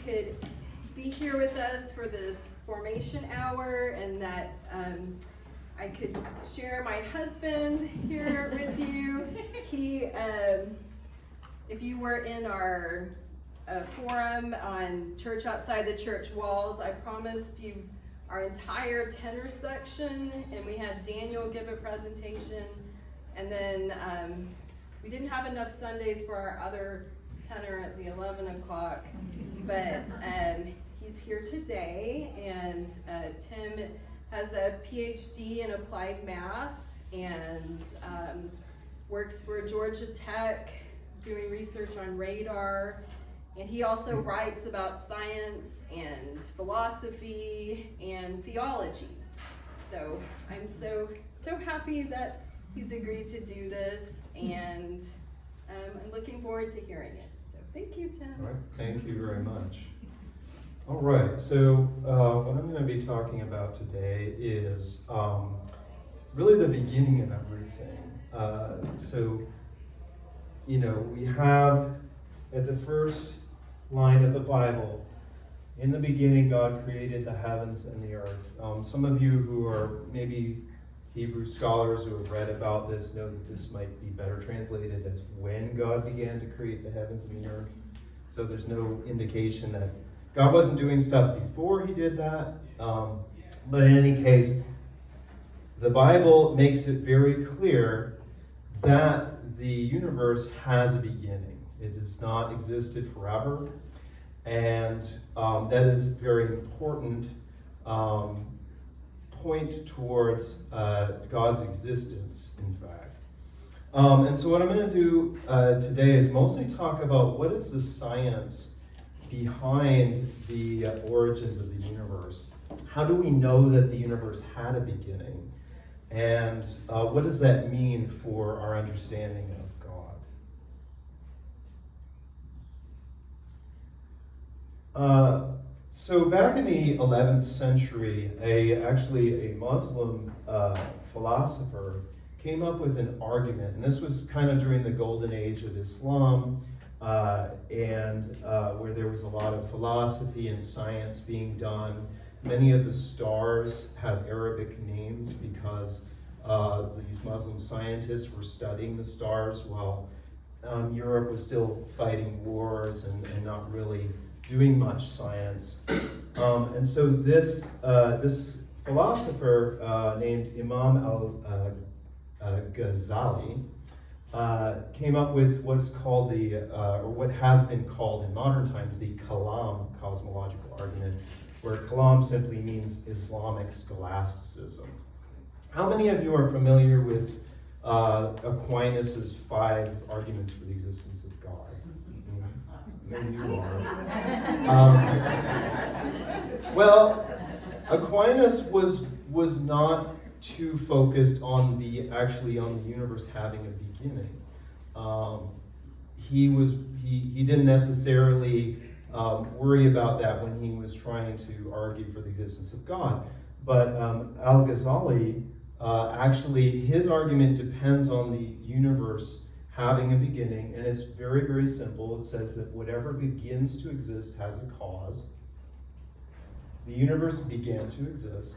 could be here with us for this formation hour, and that I could share my husband here with you. He, if you were in our forum on Church Outside the Church Walls, I promised you our entire tenor section, and we had Daniel give a presentation, and then we didn't have enough Sundays for our other tenor at the 11 o'clock, but he's here today, and Tim has a PhD in applied math and works for Georgia Tech doing research on radar, and he also writes about science and philosophy and theology. So I'm so happy that he's agreed to do this, and I'm looking forward to hearing it. So thank you, Tim. All right, thank you very much. All right, so what I'm going to be talking about today is really the beginning of everything. So, you know, we have at the first line of the Bible, in the beginning God created the heavens and the earth. Some of you who are maybe Hebrew scholars who have read about this know that this might be better translated as when God began to create the heavens and the earth. So there's no indication that God wasn't doing stuff before he did that. But in any case, the Bible makes it very clear that the universe has a beginning. It has not existed forever. And that is a very important point towards God's existence, in fact. And so what I'm going to do today is mostly talk about what is the science behind the origins of the universe. How do we know that the universe had a beginning? And what does that mean for our understanding of God? So back in the 11th century, actually a Muslim philosopher came up with an argument, and this was kind of during the golden age of Islam, and where there was a lot of philosophy and science being done. Many of the stars have Arabic names because these Muslim scientists were studying the stars while Europe was still fighting wars and not really doing much science. And so this philosopher named Imam al-Ghazali came up with what's called or what has been called in modern times the Kalam Cosmological Argument, where Kalam simply means Islamic scholasticism. How many of you are familiar with Aquinas' 5 arguments for the existence of God? Maybe you are. Well, Aquinas was not too focused on the universe having a beginning. He didn't necessarily worry about that when he was trying to argue for the existence of God. But Al-Ghazali, actually, his argument depends on the universe having a beginning, and it's very, very simple. It says that whatever begins to exist has a cause. The universe began to exist,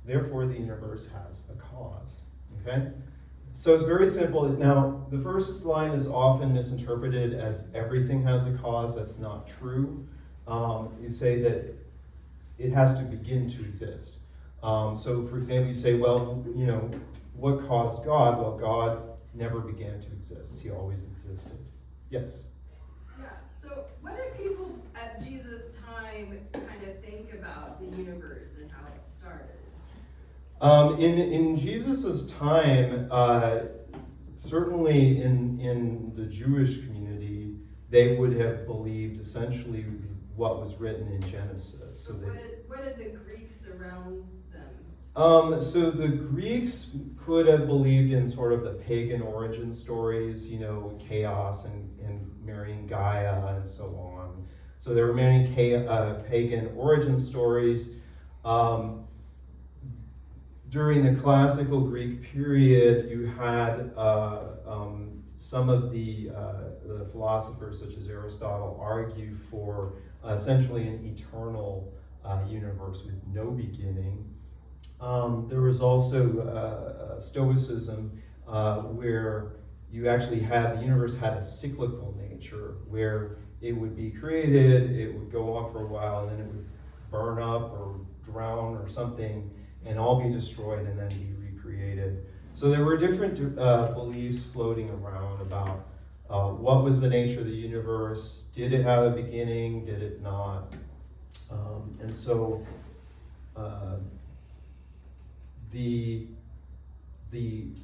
therefore the universe has a cause. Okay? So it's very simple. Now, the first line is often misinterpreted as everything has a cause. That's not true. You say that it has to begin to exist. So, for example, you say, well, you know, what caused God? Well, God never began to exist. He always existed. Yes? Yeah, so what did people at Jesus' time kind of think about the universe and how it started? In Jesus' time, certainly in the Jewish community, they would have believed essentially what was written in Genesis. So what did the Greeks around them? So the Greeks could have believed in sort of the pagan origin stories, you know, chaos and marrying Gaia and so on. So there were many pagan origin stories. During the classical Greek period, you had some of the philosophers, such as Aristotle, argue for essentially an eternal universe with no beginning. There was also Stoicism, where you actually had the universe had a cyclical nature, where it would be created, it would go on for a while, and then it would burn up or drown or something, and all be destroyed and then be recreated. So there were different beliefs floating around about what was the nature of the universe. Did it have a beginning? Did it not? And so the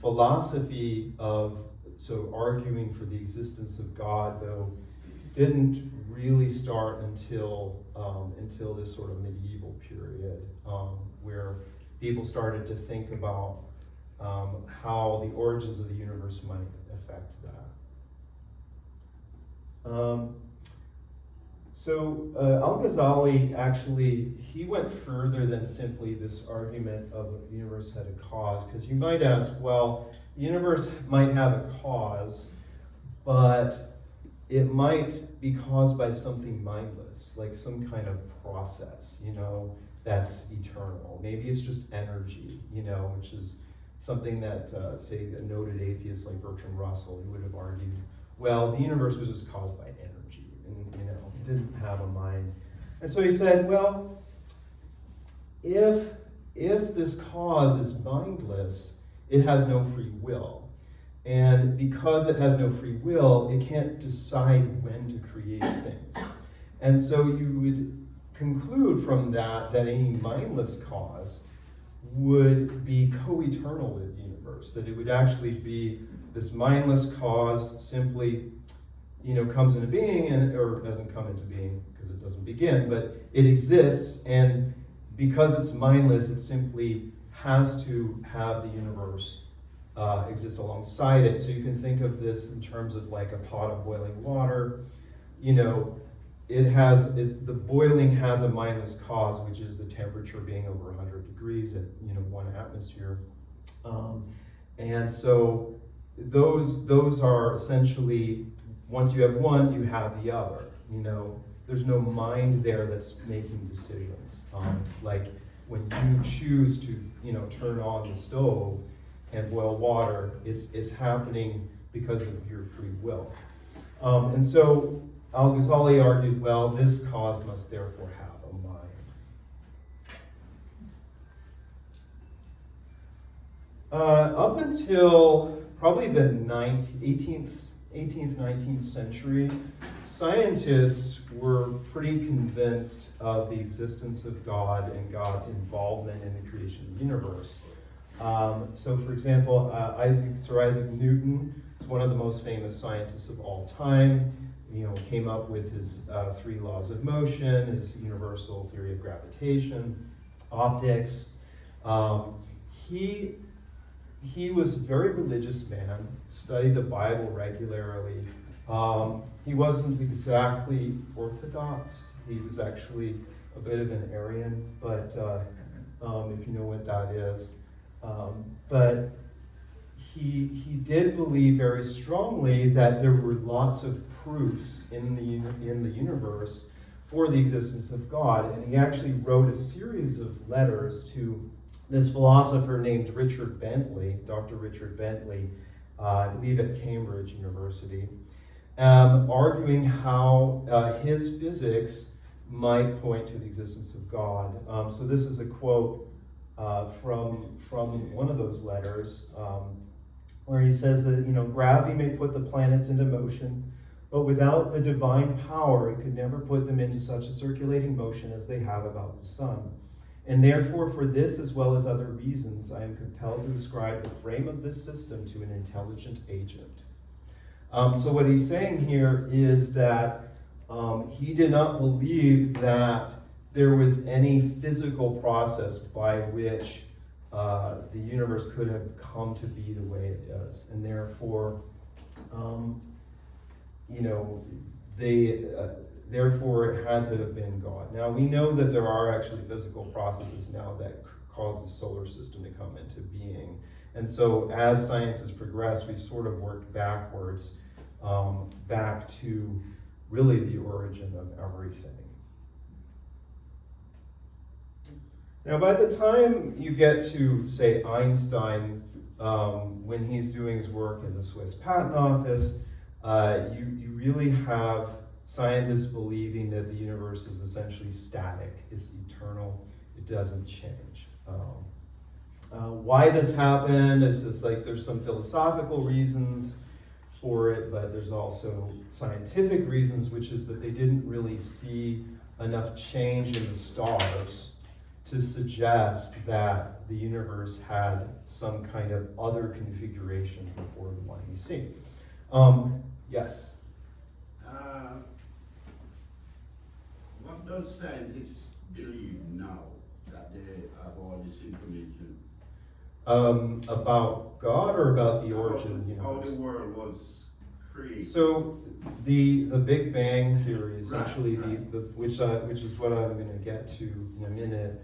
philosophy of arguing for the existence of God, though, didn't really start until this sort of medieval period, where people started to think about how the origins of the universe might affect that. Al-Ghazali actually, he went further than simply this argument of the universe had a cause, because you might ask, well, the universe might have a cause, but it might be caused by something mindless, like some kind of process, that's eternal. Maybe it's just energy, which is something that, say, a noted atheist like Bertrand Russell, he would have argued, well, the universe was just caused by energy, and it didn't have a mind. And so he said, well, if this cause is mindless, it has no free will. And because it has no free will, it can't decide when to create things. And so you would conclude from that any mindless cause would be co-eternal with the universe, that it would actually be this mindless cause simply, comes into being, or doesn't come into being because it doesn't begin, but it exists, and because it's mindless, it simply has to have the universe exist alongside it. So you can think of this in terms of like a pot of boiling water. The boiling has a mindless cause, which is the temperature being over 100 degrees at 1 atmosphere. And so those are essentially, once you have one, you have the other. There's no mind there that's making decisions. Like when you choose to turn on the stove and boil water, it's happening because of your free will. And so Al-Ghazali argued, well, this cause must therefore have a mind. Up until probably the 18th, 19th century, scientists were pretty convinced of the existence of God and God's involvement in the creation of the universe. So, for example, Sir Isaac Newton is one of the most famous scientists of all time. Came up with his 3 laws of motion, his universal theory of gravitation, optics. He was a very religious man, studied the Bible regularly. He wasn't exactly orthodox. He was actually a bit of an Arian, but if you know what that is. But he did believe very strongly that there were lots of proofs in the universe for the existence of God, and he actually wrote a series of letters to this philosopher named Richard Bentley, Dr. Richard Bentley, I believe at Cambridge University, arguing how his physics might point to the existence of God. So this is a quote from one of those letters, where he says that gravity may put the planets into motion, but without the divine power, it could never put them into such a circulating motion as they have about the sun. And therefore, for this as well as other reasons, I am compelled to ascribe the frame of this system to an intelligent agent. So what he's saying here is that he did not believe that there was any physical process by which the universe could have come to be the way it is, and therefore, therefore it had to have been God. Now we know that there are actually physical processes now that cause the solar system to come into being, And so as science has progressed, we've sort of worked backwards, back to really the origin of everything. Now, by the time you get to, say, Einstein, when he's doing his work in the Swiss Patent Office, you really have scientists believing that the universe is essentially static, it's eternal, it doesn't change. Why this happened is it's like there's some philosophical reasons for it, but there's also scientific reasons, which is that they didn't really see enough change in the stars to suggest that the universe had some kind of other configuration before the one we see. Yes? What does scientists believe now that they have all this information? About God or about the origin of the universe? How the world was created. So the Big Bang theory, essentially, Right. which is what I'm going to get to in a minute,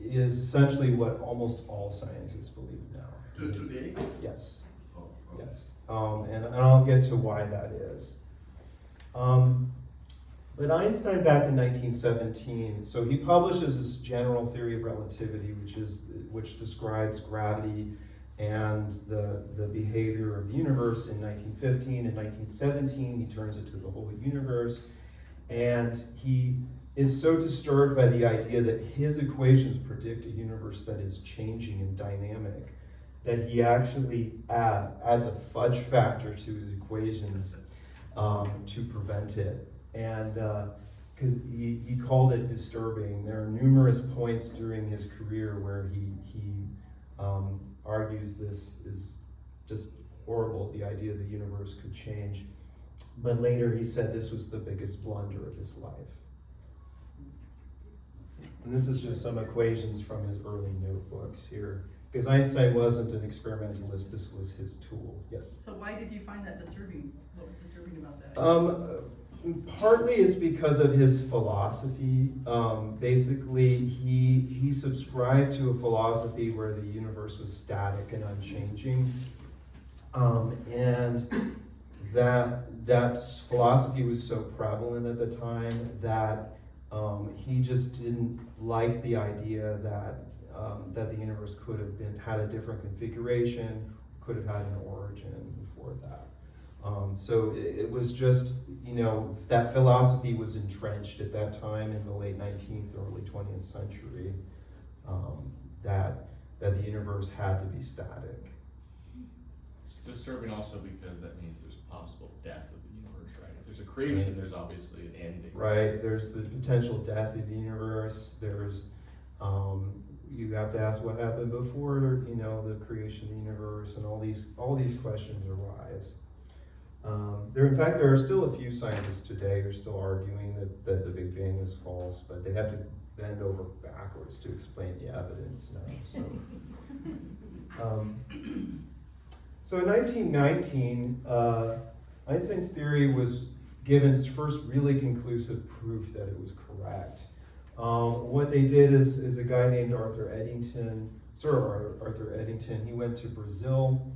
is essentially what almost all scientists believe now. To today? Yes, Oh, oh. yes, and I'll get to why that is. But Einstein, back in 1917, so he publishes his general theory of relativity, which describes gravity and the behavior of the universe in 1915. In 1917, he turns it to the whole universe, and he is so disturbed by the idea that his equations predict a universe that is changing and dynamic that he actually adds a fudge factor to his equations to prevent it. And he called it disturbing. There are numerous points during his career where he argues this is just horrible, the idea the universe could change. But later he said this was the biggest blunder of his life. And this is just some equations from his early notebooks here. Because Einstein wasn't an experimentalist, this was his tool. Yes? So why did you find that disturbing? What was disturbing about that? Partly it's because of his philosophy. Basically, he subscribed to a philosophy where the universe was static and unchanging. And that philosophy was so prevalent at the time that he just didn't like the idea that the universe could have had a different configuration, could have had an origin before that. So it was just, that philosophy was entrenched at that time in the late 19th, early 20th century, that the universe had to be static. It's disturbing also because that means there's possible death of the universe, right? If there's a creation, Right. There's obviously an ending. Right, there's the potential death of the universe, there's, you have to ask what happened before, the creation of the universe, and all these questions arise. There are still a few scientists today who are still arguing that the Big Bang is false, but they have to bend over backwards to explain the evidence now. So in 1919, Einstein's theory was given its first really conclusive proof that it was correct. What they did is a guy named Arthur Eddington, he went to Brazil,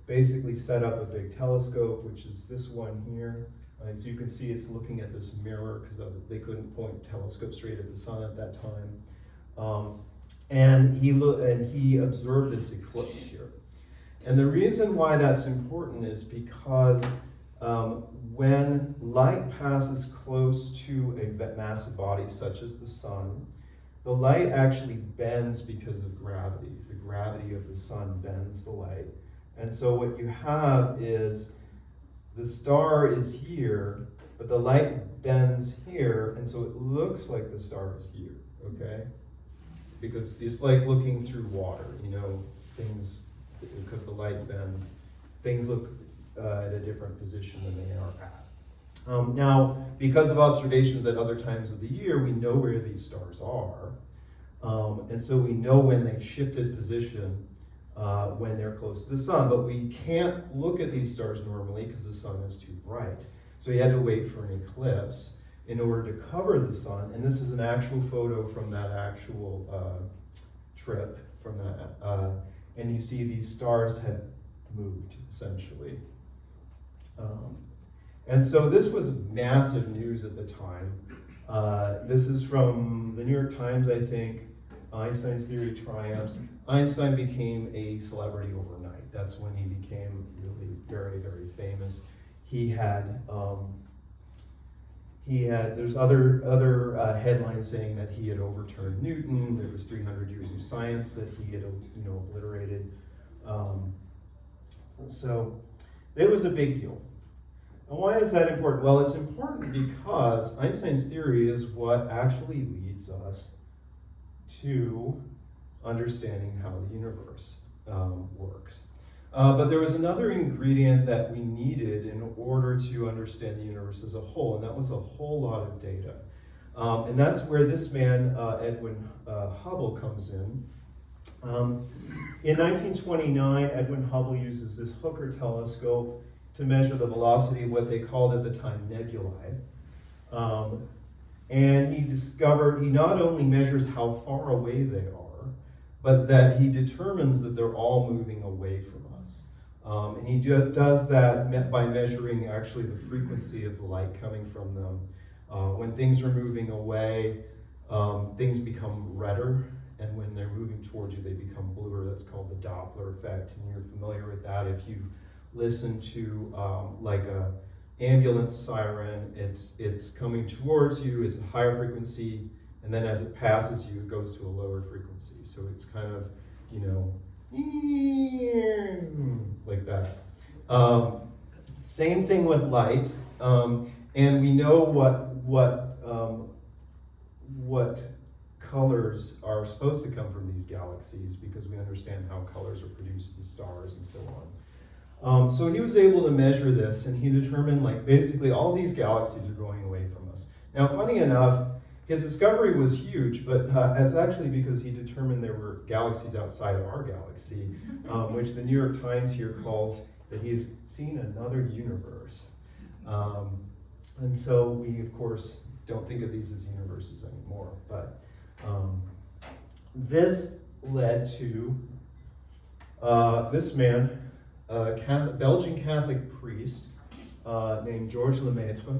basically set up a big telescope, which is this one here. As you can see, it's looking at this mirror because they couldn't point telescopes straight at the sun at that time. And he observed this eclipse here. And the reason why that's important is because when light passes close to a massive body such as the sun, the light actually bends because of gravity. The gravity of the sun bends the light. And so what you have is the star is here, but the light bends here, and so it looks like the star is here, okay? Because it's like looking through water, things, because the light bends, things look at a different position than they are at. Now, because of observations at other times of the year, we know where these stars are, and so we know when they've shifted position when they're close to the sun, but we can't look at these stars normally because the sun is too bright. So he had to wait for an eclipse in order to cover the sun, and this is an actual photo from that actual trip, from that, and you see these stars had moved, essentially. And so this was massive news at the time. This is from the New York Times, I think. Einstein's theory triumphs. Einstein became a celebrity overnight. That's when he became really very, very famous. There's other headlines saying that he had overturned Newton. There was 300 years of science that he had, obliterated. So it was a big deal. And why is that important? Well, it's important because Einstein's theory is what actually leads us to understanding how the universe works. But there was another ingredient that we needed in order to understand the universe as a whole, and that was a whole lot of data. And that's where this man, Edwin Hubble, comes in. In 1929, Edwin Hubble uses this Hooker telescope to measure the velocity of what they called at the time nebulae. And he not only measures how far away they are, but that he determines that they're all moving away from us. And he does that by measuring actually the frequency of the light coming from them. When things are moving away, things become redder, and when they're moving towards you, they become bluer. That's called the Doppler effect, and you're familiar with that if you've listened to like a ambulance siren. It's coming towards you, it's a higher frequency, and then as it passes you, it goes to a lower frequency. So it's kind of, like that. Same thing with light, and we know what colors are supposed to come from these galaxies because we understand how colors are produced in stars and so on. So he was able to measure this, and he determined basically all these galaxies are going away from us. Now, funny enough, his discovery was huge, but it's actually because he determined there were galaxies outside of our galaxy, which the New York Times here calls that he has seen another universe. And so we, of course, don't think of these as universes anymore, but this led to this man, a Belgian Catholic priest named Georges Lemaitre,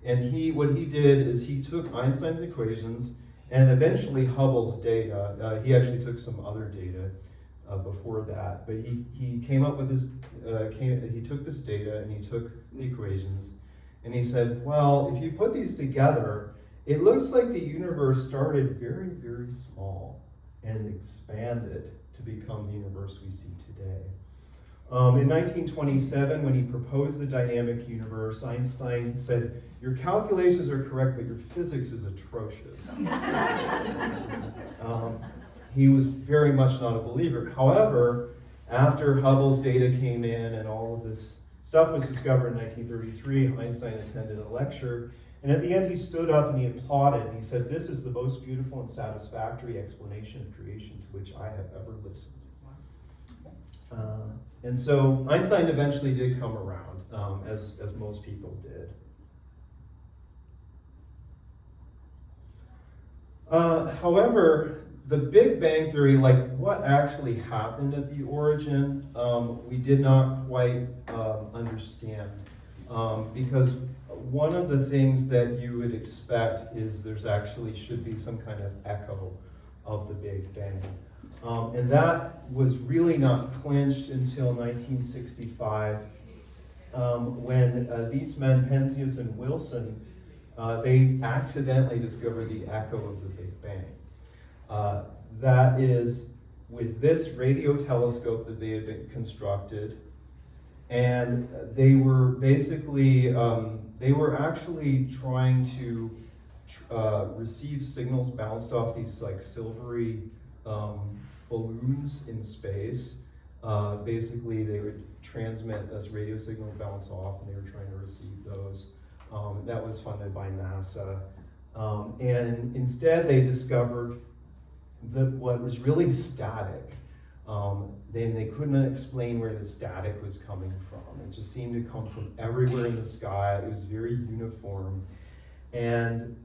and what he did is he took Einstein's equations and eventually Hubble's data. He actually took some other data before that, but he came up with this. He took this data and he took the equations, and he said, well, if you put these together, it looks like the universe started very, very small and expanded to become the universe we see today. In 1927, when he proposed the dynamic universe, Einstein said, your calculations are correct, but your physics is atrocious. He was very much not a believer. However, after Hubble's data came in and all of this stuff was discovered in 1933, Einstein attended a lecture, and at the end he stood up and he applauded, and he said, this is the most beautiful and satisfactory explanation of creation to which I have ever listened. And so Einstein eventually did come around, as most people did. However, the Big Bang Theory, what actually happened at the origin, we did not quite understand. Because one of the things that you would expect is there's actually should be some kind of echo of the Big Bang. And that was really not clinched until 1965, when these men, Penzias and Wilson, they accidentally discovered the echo of the Big Bang. That is with this radio telescope that they had been constructed, and they were basically, they were actually trying to receive signals bounced off these silvery balloons in space. Basically, they would transmit this radio signal, bounce off, and they were trying to receive those. That was funded by NASA. And instead, they discovered that what was really static, then they couldn't explain where the static was coming from. It just seemed to come from everywhere in the sky. It was very uniform. And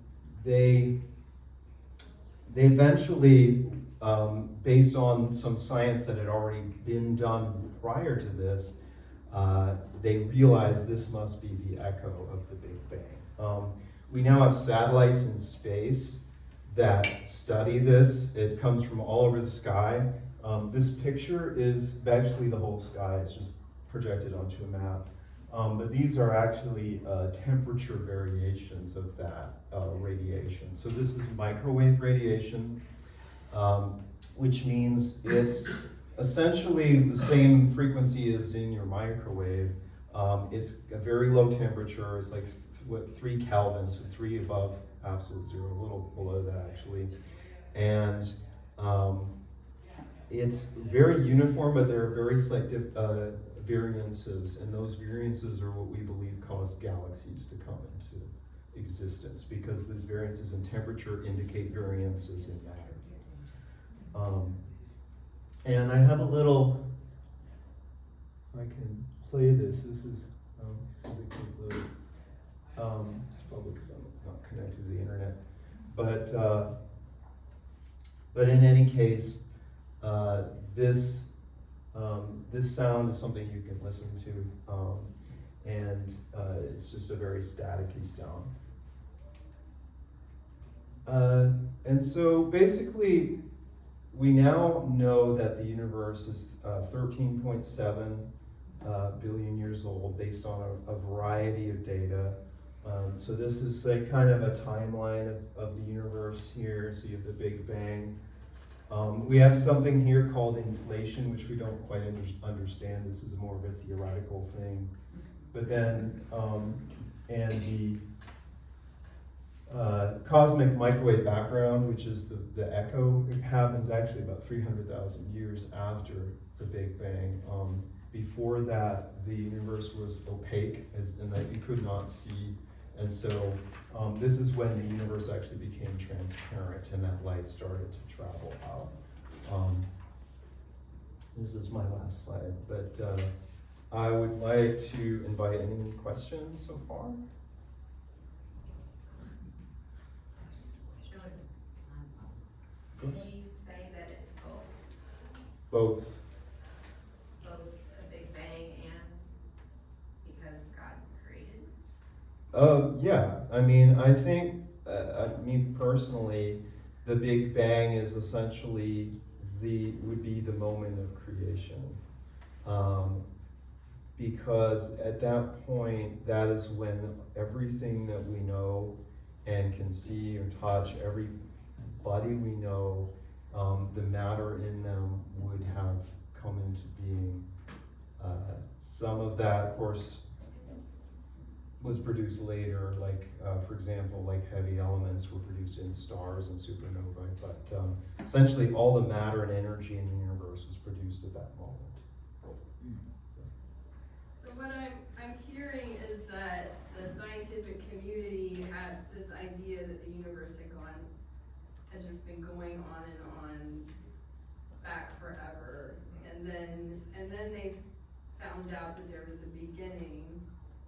they eventually based on some science that had already been done prior to this, they realized this must be the echo of the Big Bang. We now have satellites in space that study this. It comes from all over the sky. This picture is actually the whole sky. It's just projected onto a map. But these are actually temperature variations of that radiation. So this is microwave radiation, which means it's essentially the same frequency as in your microwave. It's a very low temperature. It's like 3 Kelvin, so 3 above absolute zero, a little below that actually. And it's very uniform, but there are very slight variances, and those variances are what we believe cause galaxies to come into existence, because these variances in temperature indicate variances in matter. And I have a little, I can play this. This is a quick load. It's probably because I'm not connected to the internet. But in any case, this sound is something you can listen to, and it's just a very staticky sound. And so basically, we now know that the universe is 13.7 billion years old based on a variety of data. So this is like kind of a timeline of the universe here. So you have the Big Bang. We have something here called inflation, which we don't quite understand. This is more of a theoretical thing. But then, and the cosmic microwave background, which is the echo, it happens actually about 300,000 years after the Big Bang. Before that, the universe was opaque, and that you could not see. And so this is when the universe actually became transparent and that light started to travel out. This is my last slide, but I would like to invite any questions so far. Did you say that it's both? Both. Both a Big Bang and because God created? Yeah, I mean, I think, me personally, the Big Bang is essentially would be the moment of creation. Because at that point, that is when everything that we know and can see or touch, everybody we know, the matter in them would have come into being. Some of that, of course, was produced later, like, for example, like heavy elements were produced in stars and supernovae, but essentially all the matter and energy in the universe was produced at that moment. So what I'm hearing is that the scientific community had this idea that the universe had just been going on and on back forever, and then they found out that there was a beginning,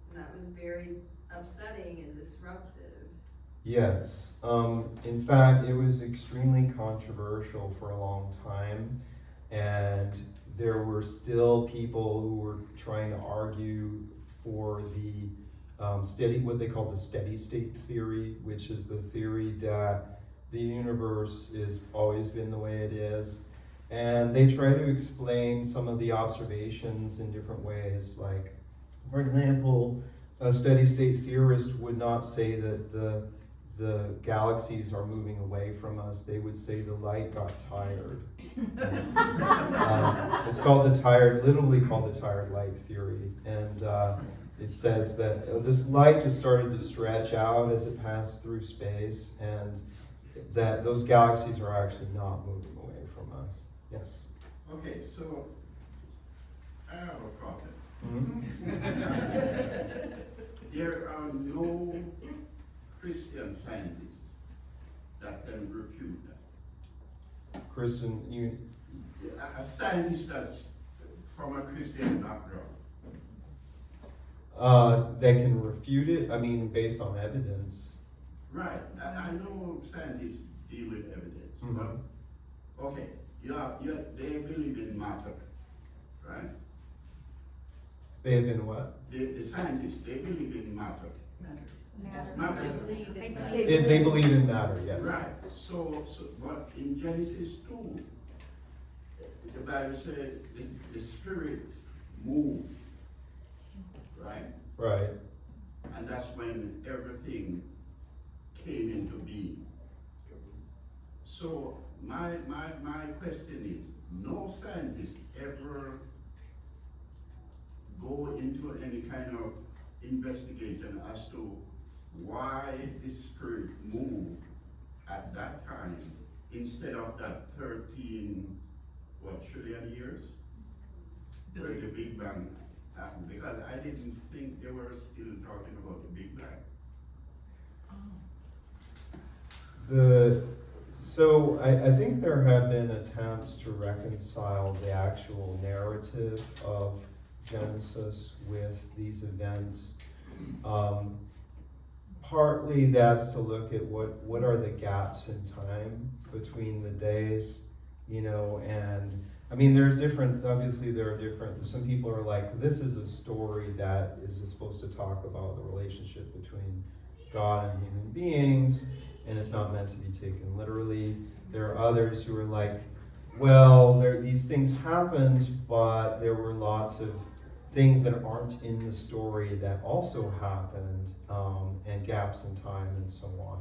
and that was very upsetting and disruptive. Yes. In fact, it was extremely controversial for a long time, and there were still people who were trying to argue for the what they call the steady state theory, which is the theory that the universe has always been the way it is. And they try to explain some of the observations in different ways. Like, for example, a steady state theorist would not say that the galaxies are moving away from us. They would say the light got tired. It's called literally called the tired light theory. And it says that this light just started to stretch out as it passed through space, and that those galaxies are actually not moving away from us. Yes? Okay, so I have a problem. Mm-hmm. There are no Christian scientists that can refute that. Christian, A scientist that's from a Christian background. they can refute it, I mean, based on evidence. Right, I know scientists deal with evidence, Mhm. but Okay, they believe in matter, right? They have been what? The scientists, they believe in matter. Matter. They believe in matter, yes. Right, so, but in Genesis 2, the Bible said the spirit moved, right? Right. And that's when everything came into being. So my question is, no scientist ever go into any kind of investigation as to why the spirit moved at that time instead of that 13 trillion years where the Big Bang happened, because I didn't think they were still talking about the Big Bang. So I think there have been attempts to reconcile the actual narrative of Genesis with these events. Partly that's to look at what are the gaps in time between the days, and I mean obviously there are different, some people are like, this is a story that is supposed to talk about the relationship between God and human beings, and it's not meant to be taken literally. There are others who are like, well, these things happened, but there were lots of things that aren't in the story that also happened, and gaps in time and so on.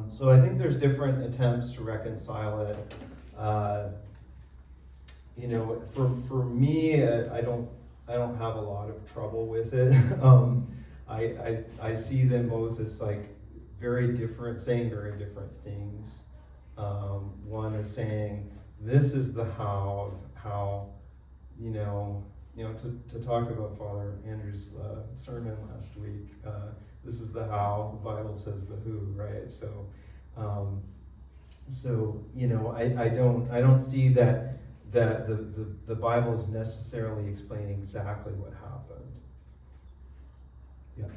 So I think there's different attempts to reconcile it. For me, I don't have a lot of trouble with it. I see them both as like very different, saying very different things. One is saying this is the how to talk about Father Andrew's sermon last week. This is the how. The Bible says the who, right? I don't see that the Bible is necessarily explaining exactly what happened. Yeah.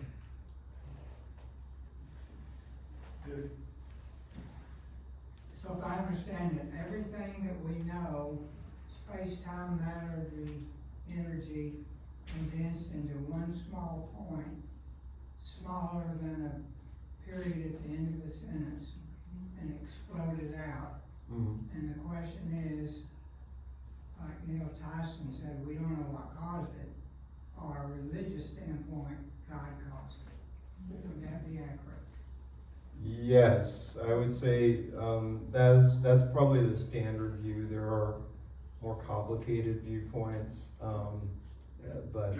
So if I understand it, everything that we know, space, time, matter, the energy condensed into one small point, smaller than a period at the end of a sentence, and exploded out. Mm-hmm. And the question is, like Neil Tyson said, we don't know what caused it. Or a religious standpoint, God caused it. Would that be accurate? Yes, I would say that's probably the standard view. There are more complicated viewpoints, but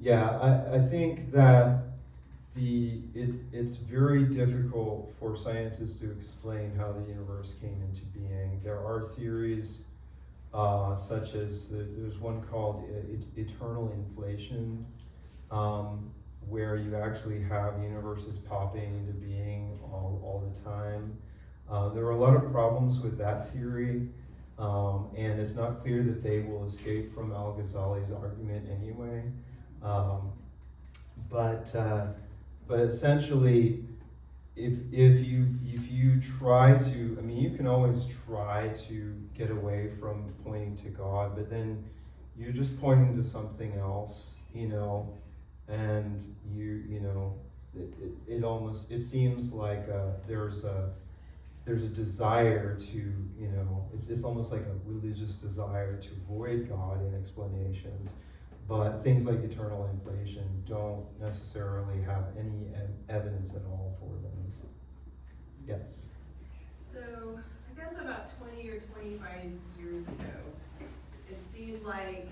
I think that it's very difficult for scientists to explain how the universe came into being. There are theories such as there's one called eternal inflation, where you actually have universes popping into being all the time. There are a lot of problems with that theory, and it's not clear that they will escape from Al-Ghazali's argument anyway. But essentially, if you try to, I mean, you can always try to get away from pointing to God, but then you're just pointing to something else, and it seems like there's a desire to, it's almost like a religious desire to avoid God in explanations, but things like eternal inflation don't necessarily have any evidence at all for them. Yes? So, I guess about 20 or 25 years ago, it seemed like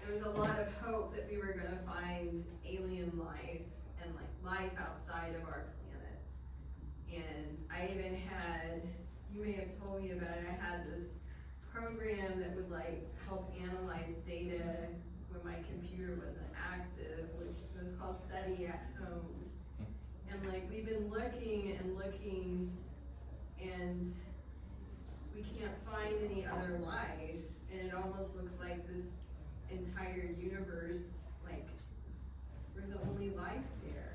there was a lot of hope that we were going to find alien life and life outside of our planet. And I even had, you may have told me about it, I had this program that would help analyze data when my computer wasn't active, which was called SETI at Home. And we've been looking and looking, and we can't find any other life, and it almost looks like this entire universe, we're the only life there.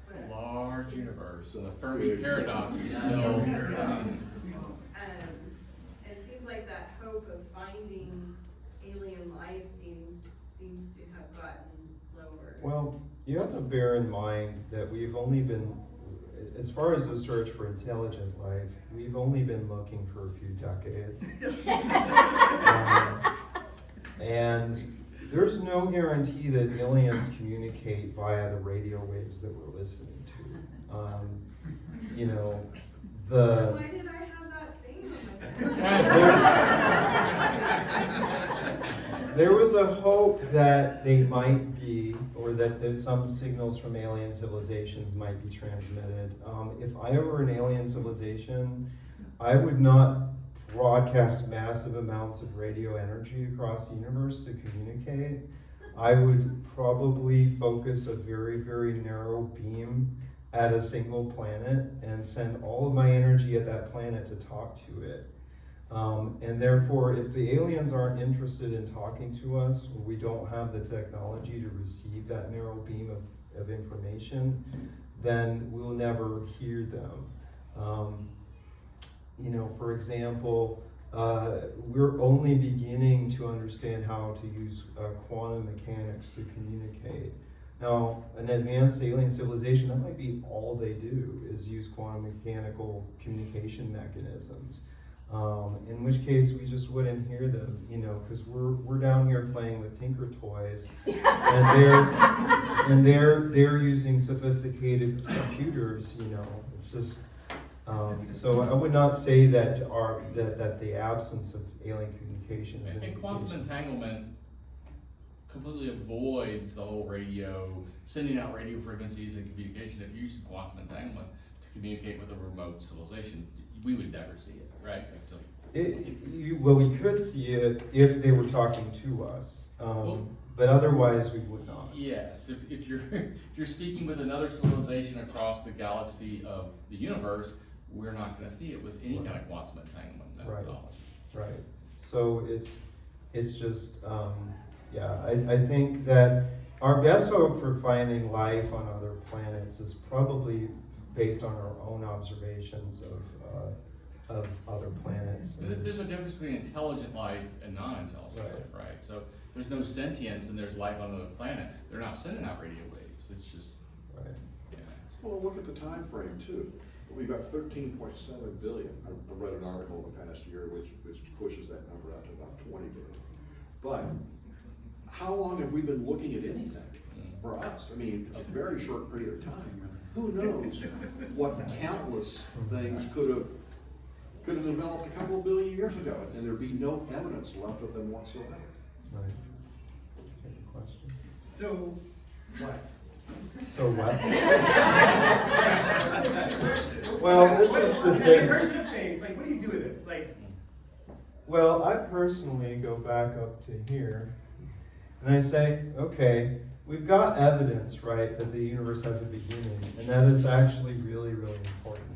It's a large universe, and the Fermi paradox is still. It seems like that hope of finding alien life seems to have gotten lower. Well, you have to bear in mind that we've only been, as far as the search for intelligent life, we've only been looking for a few decades. And there's no guarantee that aliens communicate via the radio waves that we're listening to. You know, Why did I have that thing on my head? there was a hope that they might be, or that there's some signals from alien civilizations might be transmitted. If I were an alien civilization, I would not broadcast massive amounts of radio energy across the universe to communicate. I would probably focus a very, very narrow beam at a single planet and send all of my energy at that planet to talk to it. And therefore, if the aliens aren't interested in talking to us, or we don't have the technology to receive that narrow beam of information, then we'll never hear them. You know, for example, we're only beginning to understand how to use quantum mechanics to communicate. Now, an advanced alien civilization, that might be all they do, is use quantum mechanical communication mechanisms. In which case, we just wouldn't hear them, you know, because we're down here playing with Tinker Toys, and they're using sophisticated computers, you know. It's just. So I would not say that that the absence of alien communication is an And quantum indication. entanglement completely avoids the whole sending out radio frequencies and communication. If you use quantum entanglement to communicate with a remote civilization, we would never see it, right? Well, we could see it if they were talking to us, but otherwise we would not. Yes, if you're speaking with another civilization across the galaxy of the universe, we're not going to see it with any kind of quantum entanglement methodology. Right. So it's just I think that our best hope for finding life on other planets is probably based on our own observations of other planets. There's a difference between intelligent life and non-intelligent life, right? So if there's no sentience and there's life on another planet, they're not sending out radio waves. It's just Well, look at the time frame too. We've got 13.7 billion. I read an article in the past year which pushes that number out to about 20 billion. But how long have we been looking at anything? For us, I mean, a very short period of time. Who knows what countless things could have developed a couple of billion years ago, and there'd be no evidence left of them whatsoever. Right. Good question. So, what? So what? Well, this is the thing. Person of faith, like, what do you do with it? Like, well, I personally go back up to here, and I say, okay, we've got evidence, right, that the universe has a beginning, and that is actually really, really important.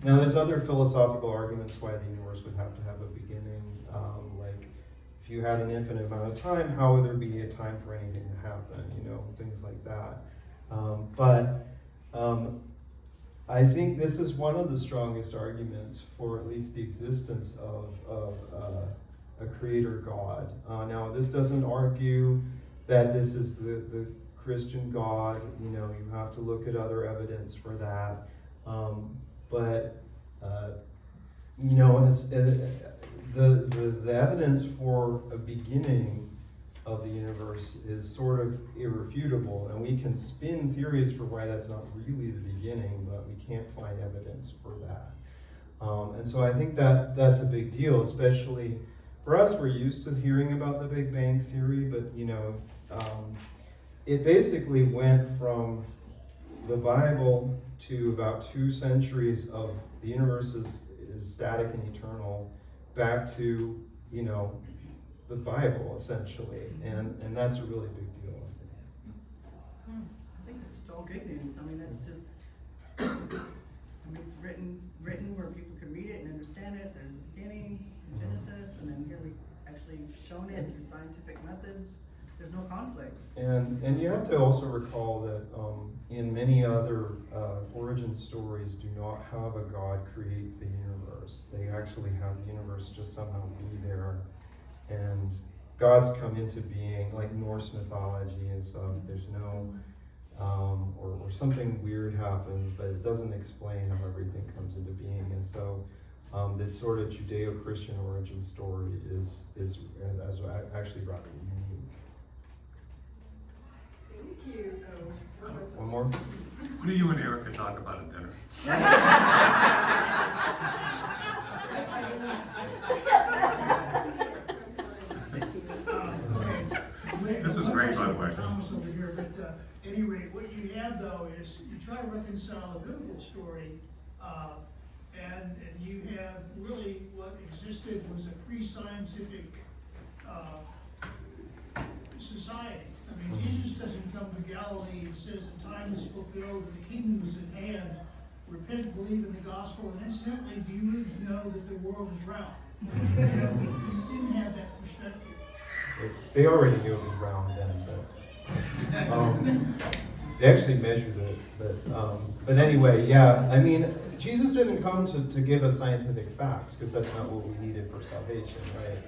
Now, there's other philosophical arguments why the universe would have to have a beginning, like if you had an infinite amount of time, how would there be a time for anything to happen, you know, things like that. But I think this is one of the strongest arguments for at least the existence of a creator God. Now, this doesn't argue that this is the Christian God. You know, you have to look at other evidence for that. But you know, the evidence for a beginning of the universe is sort of irrefutable, and we can spin theories for why that's not really the beginning, but we can't find evidence for that. And so I think that that's a big deal, especially for us. We're used to hearing about the Big Bang Theory, but you know, it basically went from the Bible to about 2 centuries of the universe is static and eternal, back to, you know, the Bible essentially, and that's a really big deal, I think. I think it's just all good news. I mean, that's just, it's written where people can read it and understand it. There's a beginning, Genesis, and then here we actually shown it through scientific methods. there's no conflict. And you have to also recall that in many other origin stories do not have a God create the universe. They actually have the universe just somehow be there. And gods come into being, like Norse mythology and stuff. There's no, or something weird happens, but it doesn't explain how everything comes into being. And so this sort of Judeo-Christian origin story is actually rather unique. Thank you. One more? What do you and Erica talk about at dinner? This was great, by the way. Thomas over here, but any rate, what you have though is you try to reconcile a biblical story, and you have really what existed was a pre-scientific society. I mean, Jesus doesn't come to Galilee and says the time is fulfilled and the kingdom is at hand. Repent, believe in the gospel, and incidentally, do you know that the world is round? You didn't have that perspective. They already knew it was round then, but they actually measured it. But anyway, yeah, I mean, Jesus didn't come to give us scientific facts, because that's not what we needed for salvation, right?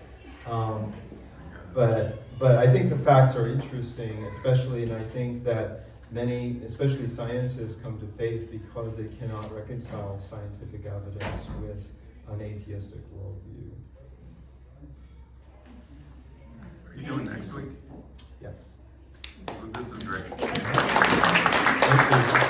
But I think the facts are interesting, especially, and I think that many, especially scientists, come to faith because they cannot reconcile scientific evidence with an atheistic worldview. Are you doing next week? Yes. This is great. Thank you.